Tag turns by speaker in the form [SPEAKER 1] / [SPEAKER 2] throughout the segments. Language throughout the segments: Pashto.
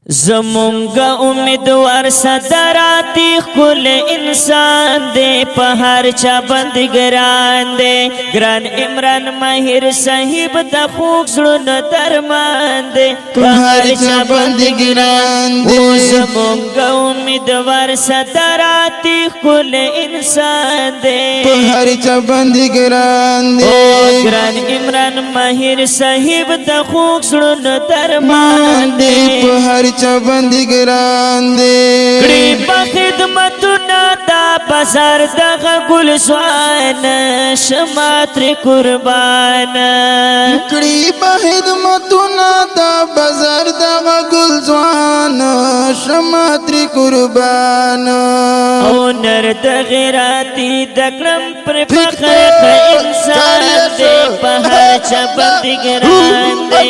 [SPEAKER 1] زمونگا امیدوار صدراتی کل انسان دے پہر چا بندگران دے گران عمران ماہر صاحب دا خوک زرون درمان دے پہر چا بندگران دے زمونگا امیدوار صدراتی کل انسان دے
[SPEAKER 2] پہر چا بندگران دے
[SPEAKER 1] گران عمران ماہر صاحب دا خوک زرون درمان دے
[SPEAKER 2] پہر چا بندگران دے
[SPEAKER 1] کڑی با خدمتنا دا بازار دا گل سوان شماتر قربان
[SPEAKER 2] کڑی با خدمتنا دا بازار دا گل سوان شماتر قربان
[SPEAKER 1] او نرد غیراتی دکرم پر فخر انسان دے پہر چا بندگران دے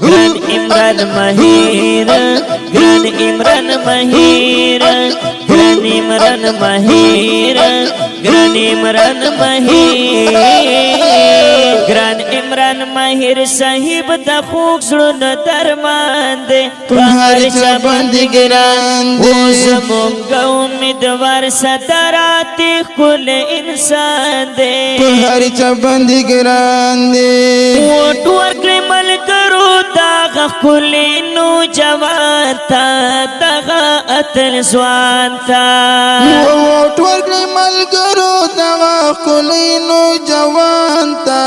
[SPEAKER 1] گران عمران مہیر گران عمران مہیر گران عمران مہیر گران عمران مہیر گران عمران مہیر صاحب دا خوک زرون درمان دے پہر چا بندگران دے زمونگا امیدوار صدراتی کل انسان دے
[SPEAKER 2] پہر چا بندگران دے
[SPEAKER 1] ووٹ ورکڑی ملګرو داغه کلی نو جوان تا داغه اتل ځوان تا
[SPEAKER 2] ووټ ورکړئ ملګرو دغه ښکلی نوجوان ته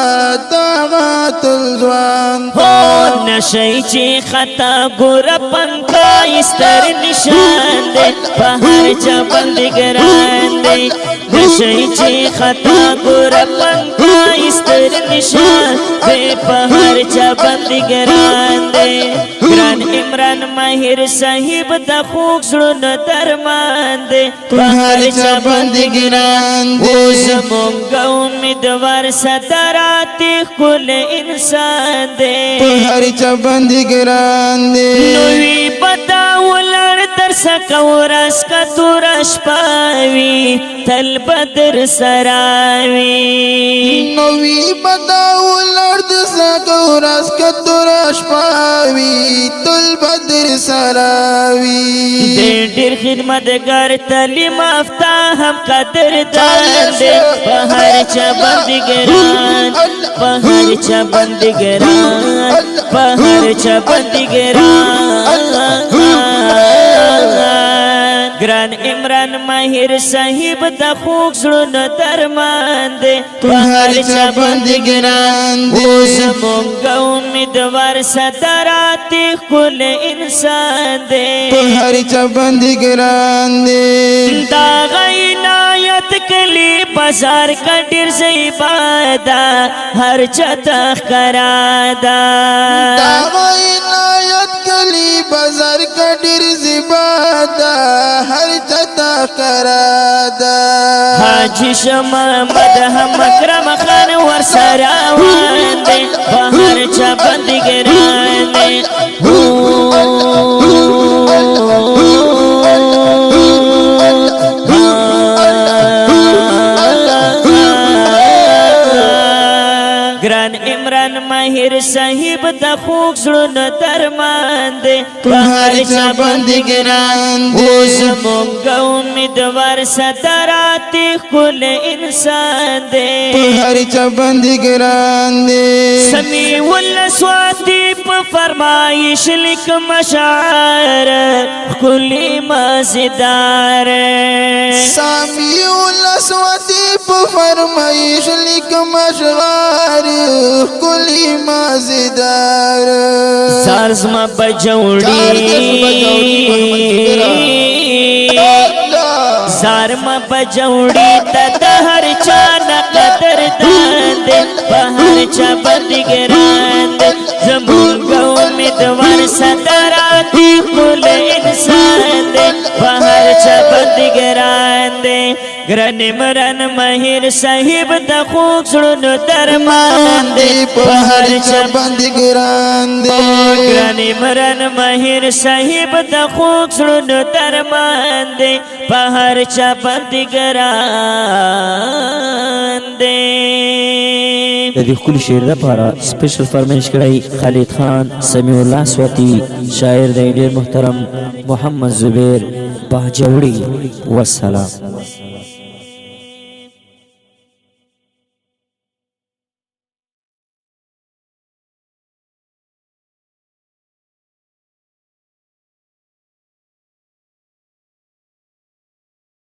[SPEAKER 2] دغه اتل ځوان ته
[SPEAKER 1] هو نشئ چې خطا ګوره پنکای ستر نشان دی په هر چا بندګران دی نشئ چې خطا ګوره پنکای ستر نشان دی په هر چا بندګران دی گران عمران ماہر صاحب دا خوک زرون درمان دے
[SPEAKER 2] پہر چا بندگران دے
[SPEAKER 1] زمونگا امیدوار صدراتی کل انسان دے
[SPEAKER 2] پہر چا بندگران دے
[SPEAKER 1] نوی بدا ولر در سکورس کا تورش پاوی تل بدر سراوی
[SPEAKER 2] نوی بدا ولرد سکورس کا تورش پاوی تل بدر سراوی
[SPEAKER 1] دیر خدمتگار تعلیم یافتہ ہم قدر دان دے پہر چا بندگران پہر چا بندگران پہر چا بندگران گران عمران ماہر صاحب دا خوک زرون درمان دے
[SPEAKER 2] پہر چا بندگران دے
[SPEAKER 1] زمونگا امیدوار صدراتی کل انسان دے
[SPEAKER 2] پہر چا بندگران دے
[SPEAKER 1] دا غینایت کلی بازار کا ڈر زیبادا ہر چتا خرادا
[SPEAKER 2] دا عنایت کلی بازار کا ډیر زیبادا هر چتا کرادا
[SPEAKER 1] حاجی شما مدهم اکرم خان ورسراوان دے بہر چا بندگران دے گران عمران ماہر صاحب دا خوک زرون درمان دے
[SPEAKER 2] پہر چا بندگران دے
[SPEAKER 1] زمونگا امیدوار صدراتی کل انسان دے
[SPEAKER 2] پہر چا بندگران دے
[SPEAKER 1] سمیع الاسواتی پا فرمائش لک مشاعر کلی مازدار
[SPEAKER 2] سامیع الاسواتی پا فرمائش لک مشغار کلی مازدار
[SPEAKER 1] زار زما بجوڑی زار ما بجوڑی تا دا ہر چانا قدر دان دے پہر چا بندگران دے زمونگا امیدوار صدراتی کل انسان دے پہر چا بندگران دے ګران عمران ماهر صاحب د خوږ زړونو درمان دی
[SPEAKER 2] په هر چا باندې ګران دی
[SPEAKER 1] ګران عمران ماهر صاحب د خوږ زړونو درمان دی په هر چا باندې ګران دی
[SPEAKER 3] د دې خولي شعر لپاره سپیشل فرمایش کړی خالد خان سمیع الله سواتی شاعر دی ډېر محترم محمد زبیر باجوړي والسلام